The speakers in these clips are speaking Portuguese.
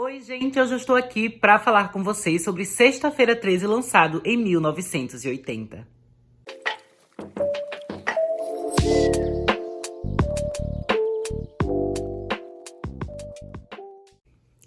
Oi, gente, hoje eu estou aqui para falar com vocês sobre Sexta-feira 13, lançado em 1980.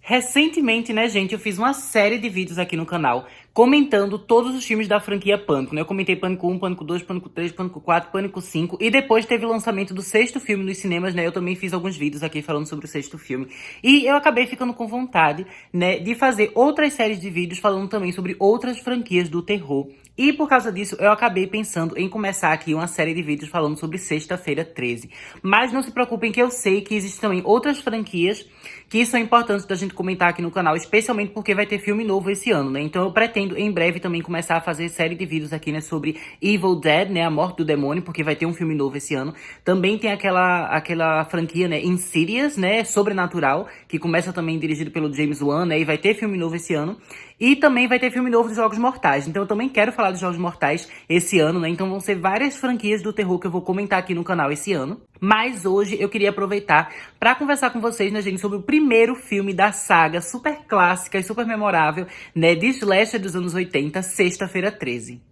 Recentemente, né, gente, eu fiz uma série de vídeos aqui no canal comentando todos os filmes da franquia Pânico, né? Eu comentei Pânico 1, Pânico 2, Pânico 3, Pânico 4, Pânico 5 e depois teve o lançamento do sexto filme nos cinemas, né? Eu também fiz alguns vídeos aqui falando sobre o sexto filme. E eu acabei ficando com vontade, né, de fazer outras séries de vídeos falando também sobre outras franquias do terror. E por causa disso, eu acabei pensando em começar aqui uma série de vídeos falando sobre Sexta-feira 13. Mas não se preocupem que eu sei que existem também outras franquias que são importantes da gente comentar aqui no canal, especialmente porque vai ter filme novo esse ano, né? Então eu pretendo em breve também começar a fazer série de vídeos aqui, né, sobre Evil Dead, né, a morte do demônio, porque vai ter um filme novo esse ano. Também tem aquela franquia, né, Insidious, né, Sobrenatural, que começa também dirigido pelo James Wan, né, e vai ter filme novo esse ano. E também vai ter filme novo dos Jogos Mortais. Então eu também quero falar dos Jogos Mortais esse ano, né? Então vão ser várias franquias do terror que eu vou comentar aqui no canal esse ano. Mas hoje eu queria aproveitar para conversar com vocês, né, gente, sobre o primeiro filme da saga super clássica e super memorável, né, de slasher dos anos 80, Sexta-feira 13.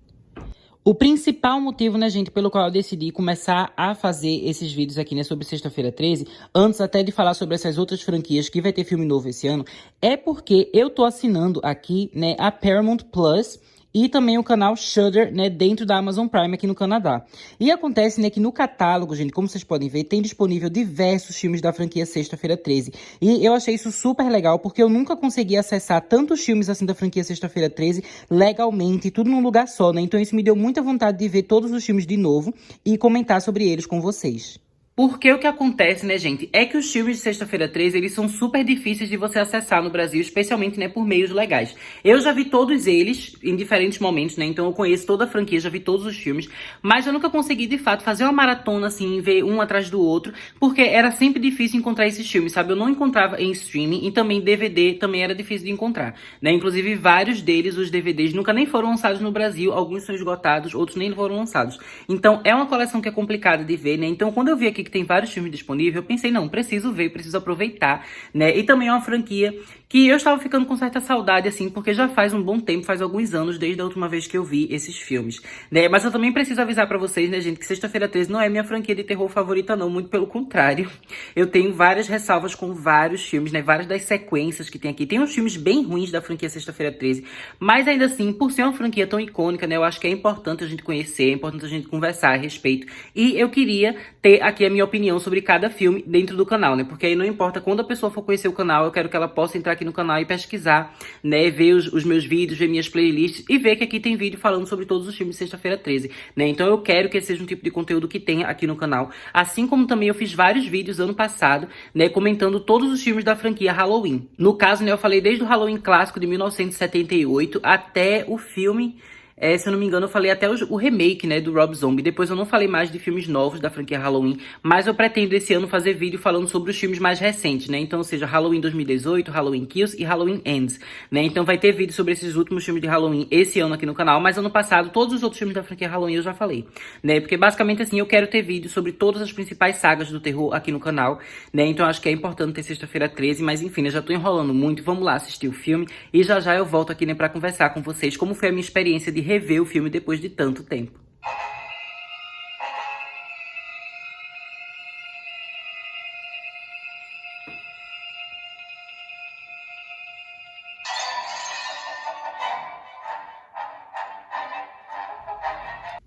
O principal motivo, né, gente, pelo qual eu decidi começar a fazer esses vídeos aqui, né, sobre Sexta-feira 13, antes até de falar sobre essas outras franquias que vai ter filme novo esse ano, é porque eu tô assinando aqui, né, a Paramount Plus e também o canal Shudder, né, dentro da Amazon Prime aqui no Canadá. E acontece, né, que no catálogo, gente, como vocês podem ver, tem disponível diversos filmes da franquia Sexta-feira 13. E eu achei isso super legal, porque eu nunca consegui acessar tantos filmes assim da franquia Sexta-feira 13 legalmente, tudo num lugar só, né? Então isso me deu muita vontade de ver todos os filmes de novo e comentar sobre eles com vocês. Porque o que acontece, né, gente, é que os filmes de Sexta-feira 13, eles são super difíceis de você acessar no Brasil, especialmente, né, por meios legais. Eu já vi todos eles em diferentes momentos, né, então eu conheço toda a franquia, já vi todos os filmes, mas eu nunca consegui, de fato, fazer uma maratona, assim, ver um atrás do outro, porque era sempre difícil encontrar esses filmes, sabe? Eu não encontrava em streaming e também DVD também era difícil de encontrar, né? Inclusive, vários deles, os DVDs, nunca nem foram lançados no Brasil, alguns são esgotados, outros nem foram lançados. Então, é uma coleção que é complicada de ver, né? Então, quando eu vi aqui que tem vários filmes disponíveis, eu pensei, não, preciso ver, preciso aproveitar, né? E também é uma franquia que eu estava ficando com certa saudade, assim, porque já faz um bom tempo, faz alguns anos, desde a última vez que eu vi esses filmes, né? Mas eu também preciso avisar pra vocês, né, gente, que Sexta-feira 13 não é minha franquia de terror favorita, não, muito pelo contrário. Eu tenho várias ressalvas com vários filmes, né? Várias das sequências que tem aqui. Tem uns filmes bem ruins da franquia Sexta-feira 13, mas ainda assim, por ser uma franquia tão icônica, né, eu acho que é importante a gente conhecer, é importante a gente conversar a respeito. E eu queria ter aqui a minha opinião sobre cada filme dentro do canal, né? Porque aí não importa quando a pessoa for conhecer o canal, eu quero que ela possa entrar aqui no canal e pesquisar, né? Ver os meus vídeos, ver minhas playlists e ver que aqui tem vídeo falando sobre todos os filmes de Sexta-feira 13, né? Então eu quero que esse seja um tipo de conteúdo que tenha aqui no canal. Assim como também eu fiz vários vídeos ano passado, né? Comentando todos os filmes da franquia Halloween. No caso, né? Eu falei desde o Halloween clássico de 1978 até o filme... se eu não me engano, eu falei até o remake, né, do Rob Zombie. Depois eu não falei mais de filmes novos da franquia Halloween, mas eu pretendo esse ano fazer vídeo falando sobre os filmes mais recentes, né? Então, ou seja, Halloween 2018, Halloween Kills e Halloween Ends, né? Então vai ter vídeo sobre esses últimos filmes de Halloween esse ano aqui no canal, mas ano passado todos os outros filmes da franquia Halloween eu já falei, né? Porque basicamente assim, eu quero ter vídeo sobre todas as principais sagas do terror aqui no canal, né? Então acho que é importante ter Sexta-feira 13, mas enfim, eu já tô enrolando muito. Vamos lá assistir o filme e já já eu volto aqui, né, pra conversar com vocês como foi a minha experiência de rever o filme depois de tanto tempo.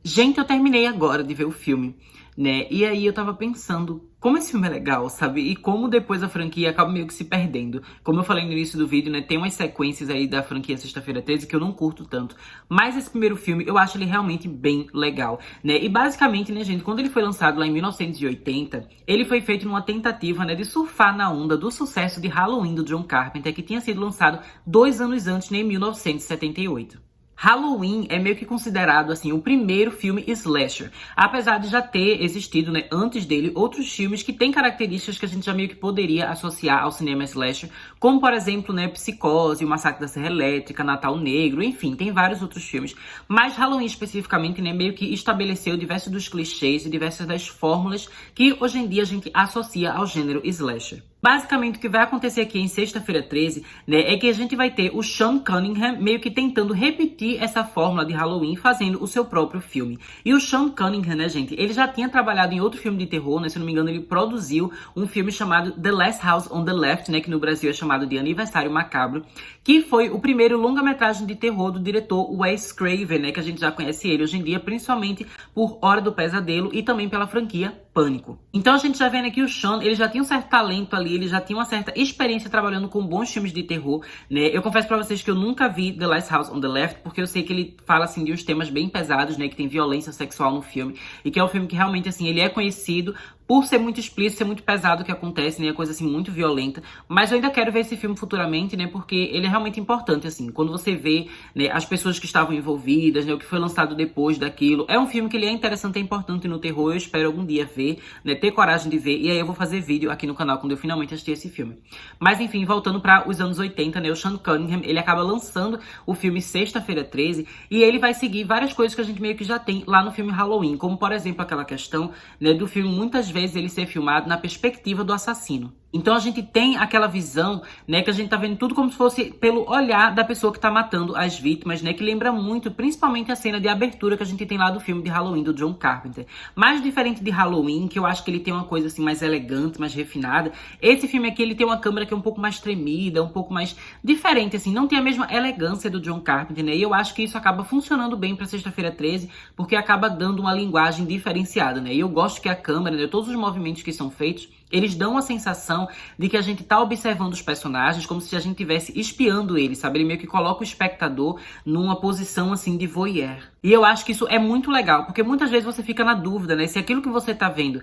Gente, eu terminei agora de ver o filme, né? E aí eu tava pensando como esse filme é legal, sabe? E como depois a franquia acaba meio que se perdendo. Como eu falei no início do vídeo, né? Tem umas sequências aí da franquia Sexta-feira 13 que eu não curto tanto. Mas esse primeiro filme, eu acho ele realmente bem legal, né? E basicamente, né, gente? Quando ele foi lançado lá em 1980, ele foi feito numa tentativa, né, de surfar na onda do sucesso de Halloween do John Carpenter, que tinha sido lançado 2 anos antes, né, em 1978. Halloween é meio que considerado, assim, o primeiro filme slasher. Apesar de já ter existido, né, antes dele, outros filmes que têm características que a gente já meio que poderia associar ao cinema slasher, como, por exemplo, né, Psicose, O Massacre da Serra Elétrica, Natal Negro, enfim, tem vários outros filmes. Mas Halloween, especificamente, né, meio que estabeleceu diversos dos clichês e diversas das fórmulas que, hoje em dia, a gente associa ao gênero slasher. Basicamente, o que vai acontecer aqui em Sexta-feira 13, né, é que a gente vai ter o Sean Cunningham meio que tentando repetir essa fórmula de Halloween, fazendo o seu próprio filme. E o Sean Cunningham, né, gente, ele já tinha trabalhado em outro filme de terror, né, se não me engano, ele produziu um filme chamado The Last House on the Left, né, que no Brasil é chamado de Aniversário Macabro, que foi o primeiro longa-metragem de terror do diretor Wes Craven, né, que a gente já conhece ele hoje em dia, principalmente por Hora do Pesadelo e também pela franquia Pânico. Então a gente já vendo aqui o Sean, ele já tinha um certo talento ali, ele já tinha uma certa experiência trabalhando com bons filmes de terror, né? Eu confesso pra vocês que eu nunca vi The Last House on the Left, porque eu sei que ele fala, assim, de uns temas bem pesados, né? Que tem violência sexual no filme, e que é um filme que realmente, assim, ele é conhecido por ser muito explícito, ser muito pesado o que acontece, né? É coisa, assim, muito violenta. Mas eu ainda quero ver esse filme futuramente, né? Porque ele é realmente importante, assim. Quando você vê, né, as pessoas que estavam envolvidas, né? O que foi lançado depois daquilo. É um filme que ele é interessante, é importante no terror. Eu espero algum dia ver, né? Ter coragem de ver. E aí eu vou fazer vídeo aqui no canal quando eu finalmente assistir esse filme. Mas, enfim, voltando para os anos 80, né? O Sean Cunningham, ele acaba lançando o filme Sexta-feira 13. E ele vai seguir várias coisas que a gente meio que já tem lá no filme Halloween. Como, por exemplo, aquela questão, né, do filme muitas vezes ele ser filmado na perspectiva do assassino. Então a gente tem aquela visão, né, que a gente tá vendo tudo como se fosse pelo olhar da pessoa que tá matando as vítimas, né, que lembra muito, principalmente a cena de abertura que a gente tem lá do filme de Halloween do John Carpenter. Mais diferente de Halloween, que eu acho que ele tem uma coisa assim mais elegante, mais refinada, esse filme aqui ele tem uma câmera que é um pouco mais tremida, um pouco mais diferente, assim, não tem a mesma elegância do John Carpenter, né, e eu acho que isso acaba funcionando bem pra Sexta-feira 13, porque acaba dando uma linguagem diferenciada, né, e eu gosto que a câmera, né, todos os movimentos que são feitos, eles dão a sensação de que a gente tá observando os personagens como se a gente estivesse espiando eles, sabe? Ele meio que coloca o espectador numa posição, assim, de voyeur. E eu acho que isso é muito legal, porque muitas vezes você fica na dúvida, né? Se aquilo que você tá vendo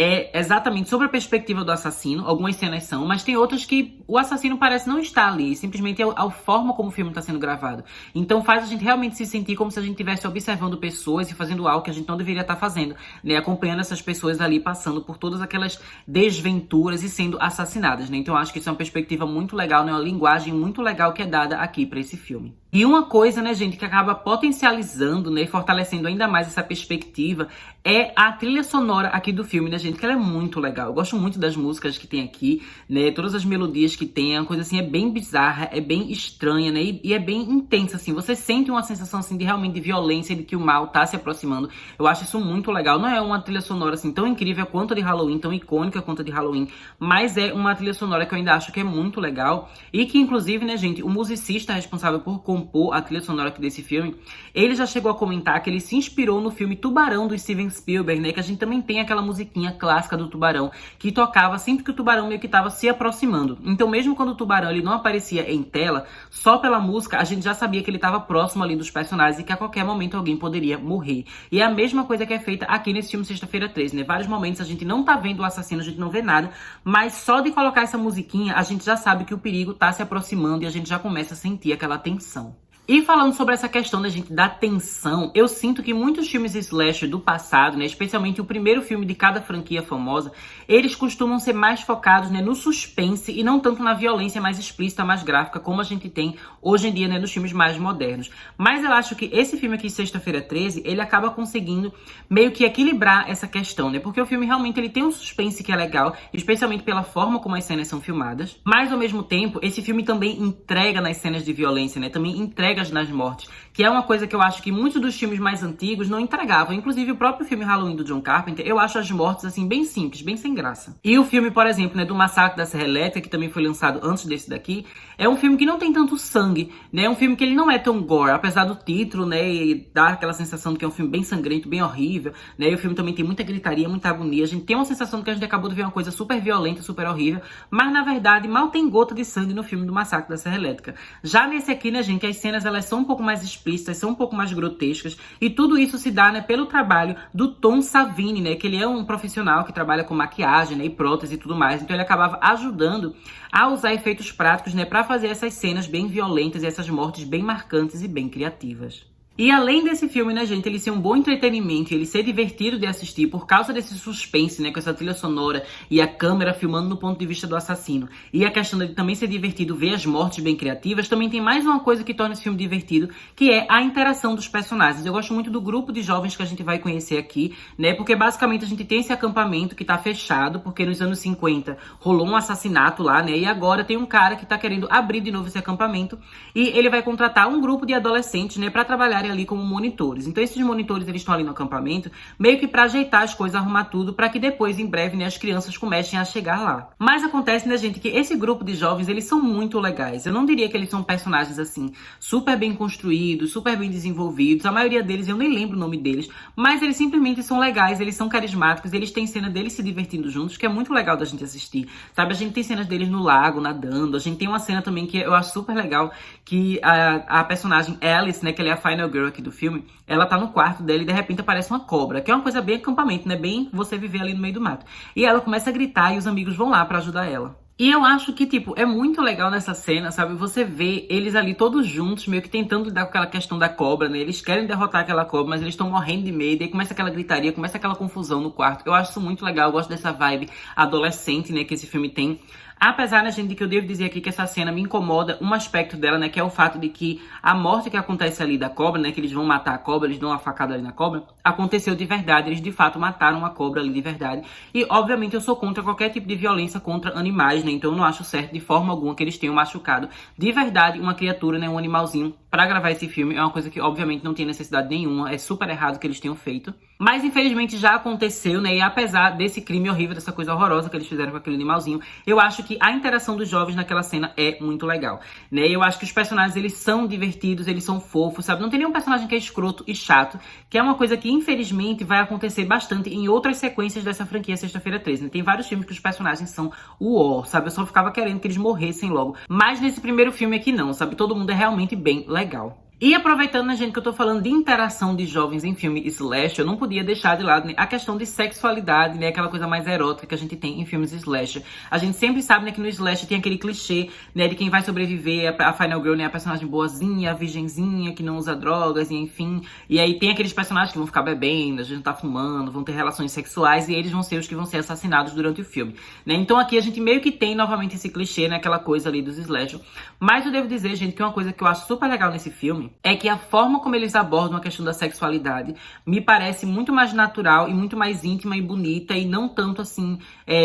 é exatamente sobre a perspectiva do assassino, algumas cenas são, mas tem outras que o assassino parece não estar ali, simplesmente é a forma como o filme está sendo gravado. Então faz a gente realmente se sentir como se a gente estivesse observando pessoas e fazendo algo que a gente não deveria estar fazendo, né? Acompanhando essas pessoas ali, passando por todas aquelas desventuras e sendo assassinadas, né? Então eu acho que isso é uma perspectiva muito legal, né? Uma linguagem muito legal que é dada aqui para esse filme. E uma coisa, né, gente, que acaba potencializando, né, e fortalecendo ainda mais essa perspectiva é a trilha sonora aqui do filme, né, gente, que ela é muito legal. Eu gosto muito das músicas que tem aqui, né, todas as melodias que tem, é uma coisa assim, é bem bizarra, é bem estranha, né, e é bem intensa, assim. Você sente uma sensação, assim, de realmente de violência, de que o mal tá se aproximando. Eu acho isso muito legal. Não é uma trilha sonora, assim, tão incrível quanto a de Halloween, tão icônica quanto a de Halloween, mas é uma trilha sonora que eu ainda acho que é muito legal e que, inclusive, né, gente, o musicista responsável por compor a trilha sonora aqui desse filme, ele já chegou a comentar que ele se inspirou no filme Tubarão do Steven Spielberg, né, que a gente também tem aquela musiquinha clássica do tubarão que tocava sempre que o tubarão meio que tava se aproximando. Então mesmo quando o tubarão ele não aparecia em tela, só pela música a gente já sabia que ele tava próximo ali dos personagens e que a qualquer momento alguém poderia morrer. E é a mesma coisa que é feita aqui nesse filme Sexta-feira 13, né? Vários momentos a gente não tá vendo o assassino, a gente não vê nada, mas só de colocar essa musiquinha a gente já sabe que o perigo tá se aproximando e a gente já começa a sentir aquela tensão. E falando sobre essa questão, né, gente, da tensão, eu sinto que muitos filmes slasher do passado, né, especialmente o primeiro filme de cada franquia famosa, eles costumam ser mais focados, né, no suspense e não tanto na violência mais explícita, mais gráfica, como a gente tem hoje em dia, né, nos filmes mais modernos. Mas eu acho que esse filme aqui, Sexta-feira 13, ele acaba conseguindo meio que equilibrar essa questão, né, porque o filme realmente ele tem um suspense que é legal, especialmente pela forma como as cenas são filmadas, mas ao mesmo tempo, esse filme também entrega nas cenas de violência, né, também entrega nas mortes, que é uma coisa que eu acho que muitos dos filmes mais antigos não entregavam. Inclusive o próprio filme Halloween do John Carpenter, eu acho as mortes assim bem simples, bem sem graça. E o filme, por exemplo, né, do Massacre da Serra Elétrica, que também foi lançado antes desse daqui, é um filme que não tem tanto sangue, né? É um filme que ele não é tão gore, apesar do título, né, e dar aquela sensação de que é um filme bem sangrento, bem horrível, né? E o filme também tem muita gritaria, muita agonia. A gente tem uma sensação de que a gente acabou de ver uma coisa super violenta, super horrível, mas na verdade mal tem gota de sangue no filme do Massacre da Serra Elétrica. Já nesse aqui, né, gente, as cenas elas são um pouco mais explícitas, são um pouco mais grotescas, e tudo isso se dá, né, pelo trabalho do Tom Savini, né, que ele é um profissional que trabalha com maquiagem, né, e prótese e tudo mais, então ele acabava ajudando a usar efeitos práticos, né, para fazer essas cenas bem violentas e essas mortes bem marcantes e bem criativas. E além desse filme, né, gente, ele ser um bom entretenimento, ele ser divertido de assistir por causa desse suspense, né, com essa trilha sonora e a câmera filmando no ponto de vista do assassino. E a questão de também ser divertido ver as mortes bem criativas, também tem mais uma coisa que torna esse filme divertido, que é a interação dos personagens. Eu gosto muito do grupo de jovens que a gente vai conhecer aqui, né, porque basicamente a gente tem esse acampamento que tá fechado, porque nos anos 50 rolou um assassinato lá, né, e agora tem um cara que tá querendo abrir de novo esse acampamento, e ele vai contratar um grupo de adolescentes, né, pra trabalhar ali como monitores. Então esses monitores, eles estão ali no acampamento meio que pra ajeitar as coisas, arrumar tudo, pra que depois, em breve, né, as crianças comecem a chegar lá. Mas acontece, né, gente, que esse grupo de jovens, eles são muito legais. Eu não diria que eles são personagens, assim, super bem construídos, super bem desenvolvidos. A maioria deles, eu nem lembro o nome deles, mas eles simplesmente são legais, eles são carismáticos, eles têm cena deles se divertindo juntos, que é muito legal da gente assistir, sabe? A gente tem cenas deles no lago, nadando. A gente tem uma cena também que eu acho super legal, que a personagem Alice, né, que ela é a final girl aqui do filme, ela tá no quarto dela e de repente aparece uma cobra, que é uma coisa bem acampamento, né? Bem você viver ali no meio do mato. E ela começa a gritar e os amigos vão lá pra ajudar ela. E eu acho que, tipo, é muito legal nessa cena, sabe? Você vê eles ali todos juntos, meio que tentando lidar com aquela questão da cobra, né? Eles querem derrotar aquela cobra, mas eles estão morrendo de medo. E aí começa aquela gritaria, começa aquela confusão no quarto. Eu acho isso muito legal, eu gosto dessa vibe adolescente, né, que esse filme tem. Apesar, né, gente, de que eu devo dizer aqui que essa cena me incomoda um aspecto dela, né, que é o fato de que a morte que acontece ali da cobra, né, que eles vão matar a cobra, eles dão uma facada ali na cobra, aconteceu de verdade, eles de fato mataram uma cobra ali de verdade. E, obviamente, eu sou contra qualquer tipo de violência contra animais, né, então eu não acho certo de forma alguma que eles tenham machucado de verdade uma criatura, né, um animalzinho, pra gravar esse filme. É uma coisa que, obviamente, não tem necessidade nenhuma, é super errado que eles tenham feito. Mas, infelizmente, já aconteceu, né, e apesar desse crime horrível, dessa coisa horrorosa que eles fizeram com aquele animalzinho, eu acho que a interação dos jovens naquela cena é muito legal, né? Eu acho que os personagens, eles são divertidos, eles são fofos, sabe? Não tem nenhum personagem que é escroto e chato, que é uma coisa que, infelizmente, vai acontecer bastante em outras sequências dessa franquia Sexta-feira 13, né? Tem vários filmes que os personagens são o ó, sabe? Eu só ficava querendo que eles morressem logo. Mas nesse primeiro filme aqui não, sabe? Todo mundo é realmente bem legal. E aproveitando, né, gente, que eu tô falando de interação de jovens em filme slash, eu não podia deixar de lado, né, a questão de sexualidade, né, aquela coisa mais erótica que a gente tem em filmes slash. A gente sempre sabe, né, que no slash tem aquele clichê, né, de quem vai sobreviver, a final girl, né, a personagem boazinha, a virgenzinha, que não usa drogas, e enfim. E aí tem aqueles personagens que vão ficar bebendo, a gente tá fumando, vão ter relações sexuais, e eles vão ser os que vão ser assassinados durante o filme, né. Então aqui a gente meio que tem novamente esse clichê, né, aquela coisa ali dos slash. Mas eu devo dizer, gente, que uma coisa que eu acho super legal nesse filme é que a forma como eles abordam a questão da sexualidade me parece muito mais natural e muito mais íntima e bonita, e não tanto assim,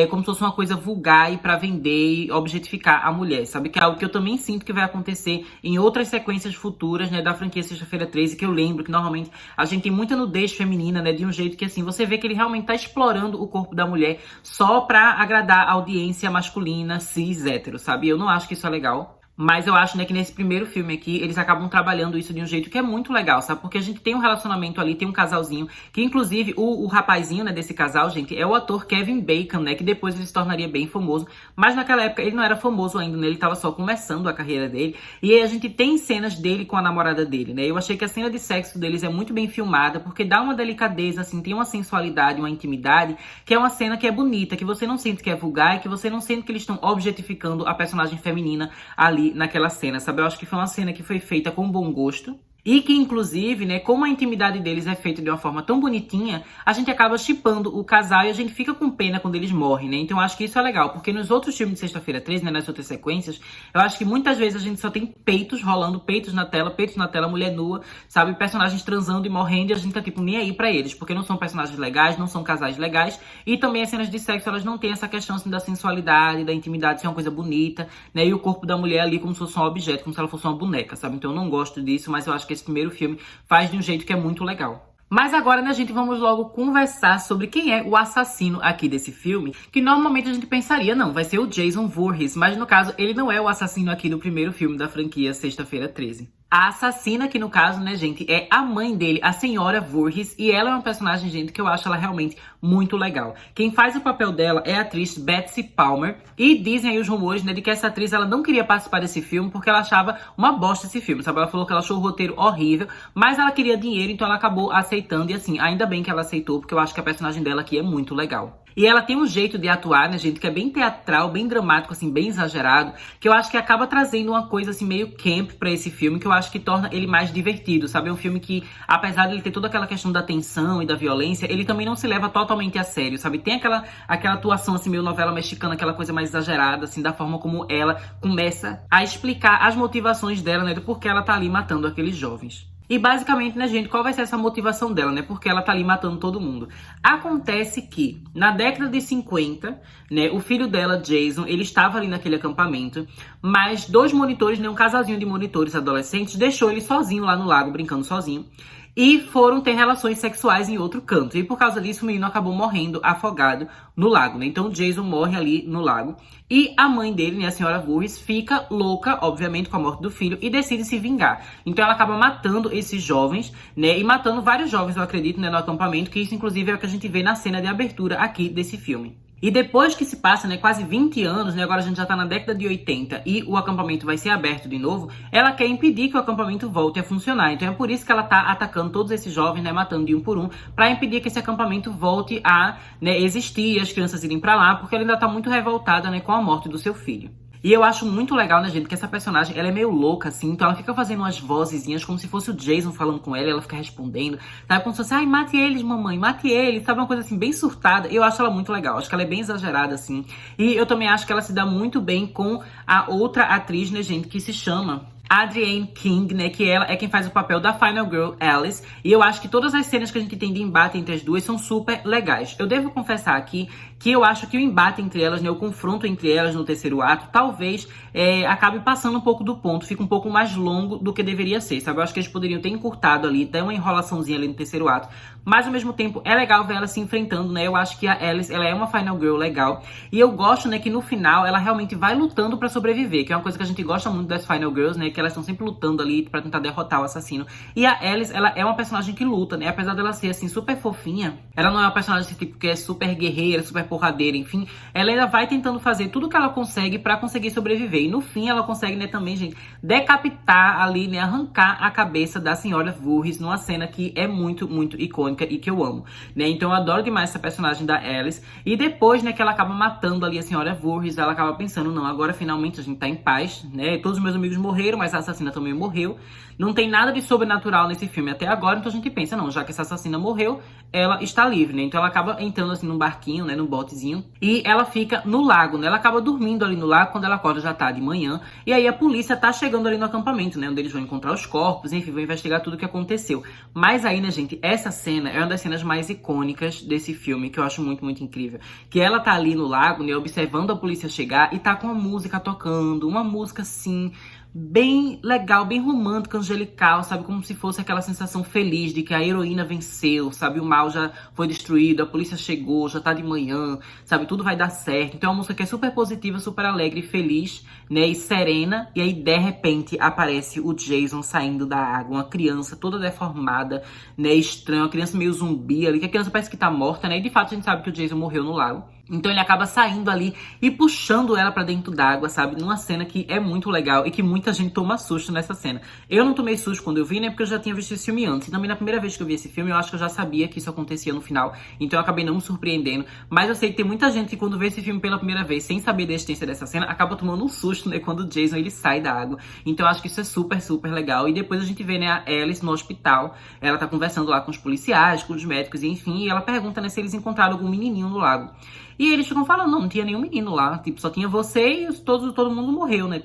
como se fosse uma coisa vulgar e pra vender e objetificar a mulher, sabe? Que é algo que eu também sinto que vai acontecer em outras sequências futuras, né, da franquia Sexta-feira 13, que eu lembro que normalmente a gente tem muita nudez feminina, né, de um jeito que assim, você vê que ele realmente tá explorando o corpo da mulher só pra agradar a audiência masculina, cis, hétero, sabe? Eu não acho que isso é legal. Mas eu acho, né, que nesse primeiro filme aqui, eles acabam trabalhando isso de um jeito que é muito legal, sabe? Porque a gente tem um relacionamento ali, tem um casalzinho, que inclusive o rapazinho, né, desse casal, gente, é o ator Kevin Bacon, né, que depois ele se tornaria bem famoso. Mas naquela época ele não era famoso ainda, né, ele tava só começando a carreira dele. E aí a gente tem cenas dele com a namorada dele, né? Eu achei que a cena de sexo deles é muito bem filmada, porque dá uma delicadeza, assim, tem uma sensualidade, uma intimidade, que é uma cena que é bonita, que você não sente que é vulgar, e que você não sente que eles estão objetificando a personagem feminina ali naquela cena, sabe? Eu acho que foi uma cena que foi feita com bom gosto. E que, inclusive, né, como a intimidade deles é feita de uma forma tão bonitinha, a gente acaba shippando o casal e a gente fica com pena quando eles morrem, né? Então eu acho que isso é legal, porque nos outros filmes de Sexta-feira 13, né, nas outras sequências, eu acho que muitas vezes a gente só tem peitos rolando, peitos na tela, mulher nua, sabe? Personagens transando e morrendo, e a gente tá, tipo, nem aí pra eles, porque não são personagens legais, não são casais legais, e também as cenas de sexo, elas não têm essa questão, assim, da sensualidade, da intimidade, ser uma coisa bonita, né? E o corpo da mulher ali como se fosse um objeto, como se ela fosse uma boneca, sabe? Então eu não gosto disso, mas eu acho que esse primeiro filme faz de um jeito que é muito legal. Mas agora, né, gente, vamos logo conversar sobre quem é o assassino aqui desse filme, que normalmente a gente pensaria, não, vai ser o Jason Voorhees, mas no caso, ele não é o assassino aqui do primeiro filme da franquia Sexta-feira 13. A assassina aqui, no caso, né, gente, é a mãe dele, a senhora Voorhees, e ela é uma personagem, gente, que eu acho ela realmente muito legal. Quem faz o papel dela é a atriz Betsy Palmer, e dizem aí os rumores, né, de que essa atriz, ela não queria participar desse filme porque ela achava uma bosta esse filme, sabe? Ela falou que ela achou o roteiro horrível, mas ela queria dinheiro, então ela acabou aceitando, e assim, ainda bem que ela aceitou, porque eu acho que a personagem dela aqui é muito legal. E ela tem um jeito de atuar, né, gente, que é bem teatral, bem dramático, assim, bem exagerado, que eu acho que acaba trazendo uma coisa, assim, meio camp pra esse filme, que eu acho que torna ele mais divertido, sabe? É um filme que, apesar de ele ter toda aquela questão da tensão e da violência, ele também não se leva totalmente a sério, sabe? Tem aquela atuação, assim, meio novela mexicana, aquela coisa mais exagerada, assim, da forma como ela começa a explicar as motivações dela, né, do porquê ela tá ali matando aqueles jovens. E basicamente, né, gente, qual vai ser essa motivação dela, né? Porque ela tá ali matando todo mundo. Acontece que, na década de 50, né, o filho dela, Jason, ele estava ali naquele acampamento, mas dois monitores, né, um casalzinho de monitores adolescentes, deixou ele sozinho lá no lago, brincando sozinho. E foram ter relações sexuais em outro canto. E por causa disso, o menino acabou morrendo afogado no lago, né? Então o Jason morre ali no lago. E a mãe dele, né, a senhora Voorhees, fica louca, obviamente, com a morte do filho e decide se vingar. Então ela acaba matando esses jovens, né? E matando vários jovens, eu acredito, né, no acampamento, que isso, inclusive, é o que a gente vê na cena de abertura aqui desse filme. E depois que se passa, né, quase 20 anos, né, agora a gente já tá na década de 80 e o acampamento vai ser aberto de novo, ela quer impedir que o acampamento volte a funcionar. Então é por isso que ela tá atacando todos esses jovens, né, matando de um por um, pra impedir que esse acampamento volte a, né, existir e as crianças irem pra lá, porque ela ainda tá muito revoltada, né, com a morte do seu filho. E eu acho muito legal, né, gente, que essa personagem, ela é meio louca, assim, então ela fica fazendo umas vozezinhas como se fosse o Jason falando com ela, e ela fica respondendo, sabe, como se fosse, ai, mate eles, mamãe, mate eles, sabe, uma coisa assim, bem surtada. Eu acho ela muito legal, acho que ela é bem exagerada, assim, e eu também acho que ela se dá muito bem com a outra atriz, né, gente, que se chama Adrienne King, né, que ela é quem faz o papel da Final Girl Alice, e eu acho que todas as cenas que a gente tem de embate entre as duas são super legais. Eu devo confessar aqui que eu acho que o embate entre elas, né, o confronto entre elas no terceiro ato, talvez acabe passando um pouco do ponto, fica um pouco mais longo do que deveria ser, sabe? Eu acho que eles poderiam ter encurtado ali, ter uma enrolaçãozinha ali no terceiro ato, mas ao mesmo tempo é legal ver elas se enfrentando, né? Eu acho que a Alice, ela é uma Final Girl legal, e eu gosto, né, que no final ela realmente vai lutando pra sobreviver, que é uma coisa que a gente gosta muito das Final Girls, né, que elas estão sempre lutando ali pra tentar derrotar o assassino. E a Alice, ela é uma personagem que luta, né? Apesar dela ser, assim, super fofinha, ela não é uma personagem assim, tipo, que é super guerreira, super porradeira, enfim. Ela ainda vai tentando fazer tudo que ela consegue pra conseguir sobreviver. E no fim, ela consegue, né, também, gente, decapitar ali, né, arrancar a cabeça da senhora Voorhees numa cena que é muito, muito icônica e que eu amo, né? Então eu adoro demais essa personagem da Alice. E depois, né, que ela acaba matando ali a senhora Voorhees, ela acaba pensando, não, agora finalmente a gente tá em paz, né? Todos os meus amigos morreram, mas a assassina também morreu. Não tem nada de sobrenatural nesse filme até agora, então a gente pensa, não, já que essa assassina morreu, ela está livre, né? Então ela acaba entrando assim num barquinho, né, num botezinho, e ela fica no lago, né? Ela acaba dormindo ali no lago, quando ela acorda já tá de manhã, e aí a polícia tá chegando ali no acampamento, né, onde eles vão encontrar os corpos, enfim, vão investigar tudo o que aconteceu. Mas aí, né, gente, essa cena é uma das cenas mais icônicas desse filme, que eu acho muito, muito incrível. Que ela tá ali no lago, né, observando a polícia chegar, e tá com a música tocando, uma música assim, bem legal, bem romântica, angelical, sabe? Como se fosse aquela sensação feliz de que a heroína venceu, sabe? O mal já foi destruído, a polícia chegou, já tá de manhã, sabe? Tudo vai dar certo. Então é uma música que é super positiva, super alegre, feliz, né? E serena. E aí, de repente, aparece o Jason saindo da água, uma criança toda deformada, né? Estranha, uma criança meio zumbi ali, que a criança parece que tá morta, né? E de fato a gente sabe que o Jason morreu no lago. Então ele acaba saindo ali e puxando ela pra dentro d'água, sabe? Numa cena que é muito legal e que muita gente toma susto nessa cena. Eu não tomei susto quando eu vi, né? Porque eu já tinha visto esse filme antes. E também na primeira vez que eu vi esse filme, eu acho que eu já sabia que isso acontecia no final. Então eu acabei não me surpreendendo. Mas eu sei que tem muita gente que quando vê esse filme pela primeira vez, sem saber da existência dessa cena, acaba tomando um susto, né? Quando o Jason, ele sai da água. Então eu acho que isso é super, super legal. E depois a gente vê, né, a Alice no hospital. Ela tá conversando lá com os policiais, com os médicos, e enfim. E ela pergunta, né, se eles encontraram algum menininho no lago. E eles ficam falando, não tinha nenhum menino lá. Tipo, só tinha você e todo mundo morreu, né?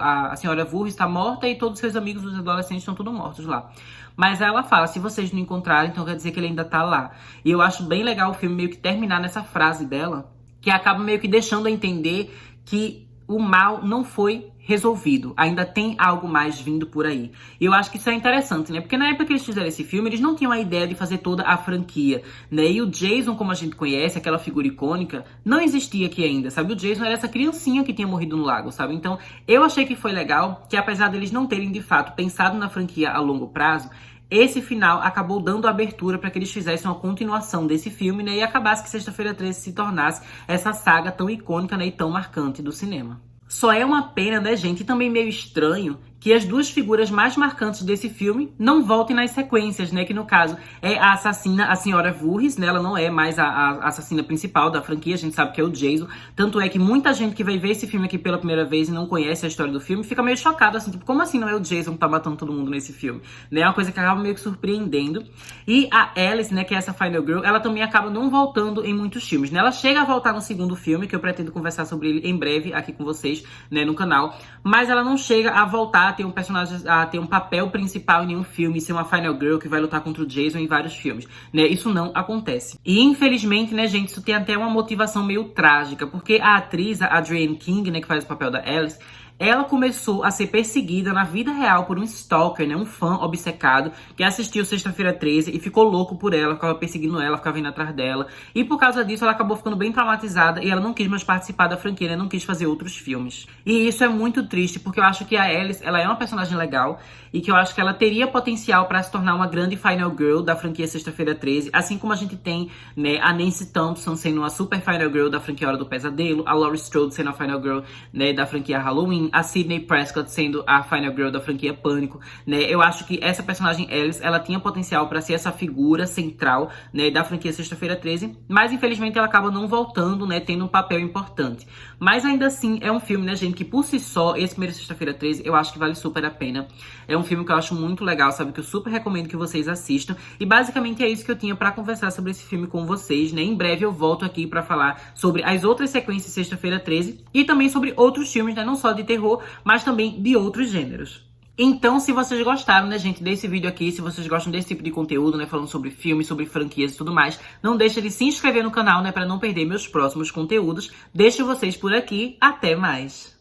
A senhora Voorhees está morta e todos os seus amigos, os adolescentes, estão todos mortos lá. Mas aí ela fala, se vocês não encontrarem, então quer dizer que ele ainda tá lá. E eu acho bem legal o filme meio que terminar nessa frase dela, que acaba meio que deixando a entender que o mal não foi resolvido. Ainda tem algo mais vindo por aí. E eu acho que isso é interessante, né? Porque na época que eles fizeram esse filme, eles não tinham a ideia de fazer toda a franquia, né? E o Jason, como a gente conhece, aquela figura icônica, não existia aqui ainda, sabe? O Jason era essa criancinha que tinha morrido no lago, sabe? Então, eu achei que foi legal, que apesar deles não terem, de fato, pensado na franquia a longo prazo, esse final acabou dando abertura para que eles fizessem uma continuação desse filme, né? E acabasse que Sexta-feira 13 se tornasse essa saga tão icônica, né? E tão marcante do cinema. Só é uma pena, né, gente? E também meio estranho que as duas figuras mais marcantes desse filme não voltem nas sequências, né? Que no caso é a assassina, a senhora Voorhees, né? Ela não é mais a assassina principal da franquia, a gente sabe que é o Jason. Tanto é que muita gente que vai ver esse filme aqui pela primeira vez e não conhece a história do filme, fica meio chocada, assim, tipo, como assim não é o Jason que tá matando todo mundo nesse filme? Né? É uma coisa que acaba meio que surpreendendo. E a Alice, né, que é essa Final Girl, ela também acaba não voltando em muitos filmes, né? Ela chega a voltar no segundo filme, que eu pretendo conversar sobre ele em breve aqui com vocês, né, no canal, mas ela não chega a voltar a ter um personagem, a ter um papel principal em nenhum filme, ser uma Final Girl que vai lutar contra o Jason em vários filmes, né? Isso não acontece. E infelizmente, né, gente, isso tem até uma motivação meio trágica, porque a atriz, a Adrienne King, né, que faz o papel da Alice, ela começou a ser perseguida na vida real por um stalker, né? Um fã obcecado que assistiu Sexta-feira 13 e ficou louco por ela, ficava perseguindo ela, ficava indo atrás dela. E por causa disso, ela acabou ficando bem traumatizada e ela não quis mais participar da franquia, né? Não quis fazer outros filmes. E isso é muito triste, porque eu acho que a Alice, ela é uma personagem legal e que eu acho que ela teria potencial para se tornar uma grande Final Girl da franquia Sexta-feira 13, assim como a gente tem, né, a Nancy Thompson sendo uma super Final Girl da franquia Hora do Pesadelo, a Laurie Strode sendo a Final Girl, né, da franquia Halloween, a Sidney Prescott sendo a Final Girl da franquia Pânico, né? Eu acho que essa personagem Alice, ela tinha potencial para ser essa figura central, né, da franquia Sexta-feira 13, mas infelizmente ela acaba não voltando, né, tendo um papel importante. Mas ainda assim é um filme, né, gente, que por si só, esse primeiro Sexta-feira 13, eu acho que vale super a pena. É um filme que eu acho muito legal, sabe, que eu super recomendo que vocês assistam. E basicamente é isso que eu tinha pra conversar sobre esse filme com vocês, né? Em breve eu volto aqui pra falar sobre as outras sequências de Sexta-feira 13 e também sobre outros filmes, né? Não só de terror, mas também de outros gêneros. Então, se vocês gostaram, né, gente, desse vídeo aqui, se vocês gostam desse tipo de conteúdo, né, falando sobre filmes, sobre franquias e tudo mais, não deixa de se inscrever no canal, né, pra não perder meus próximos conteúdos. Deixo vocês por aqui, até mais!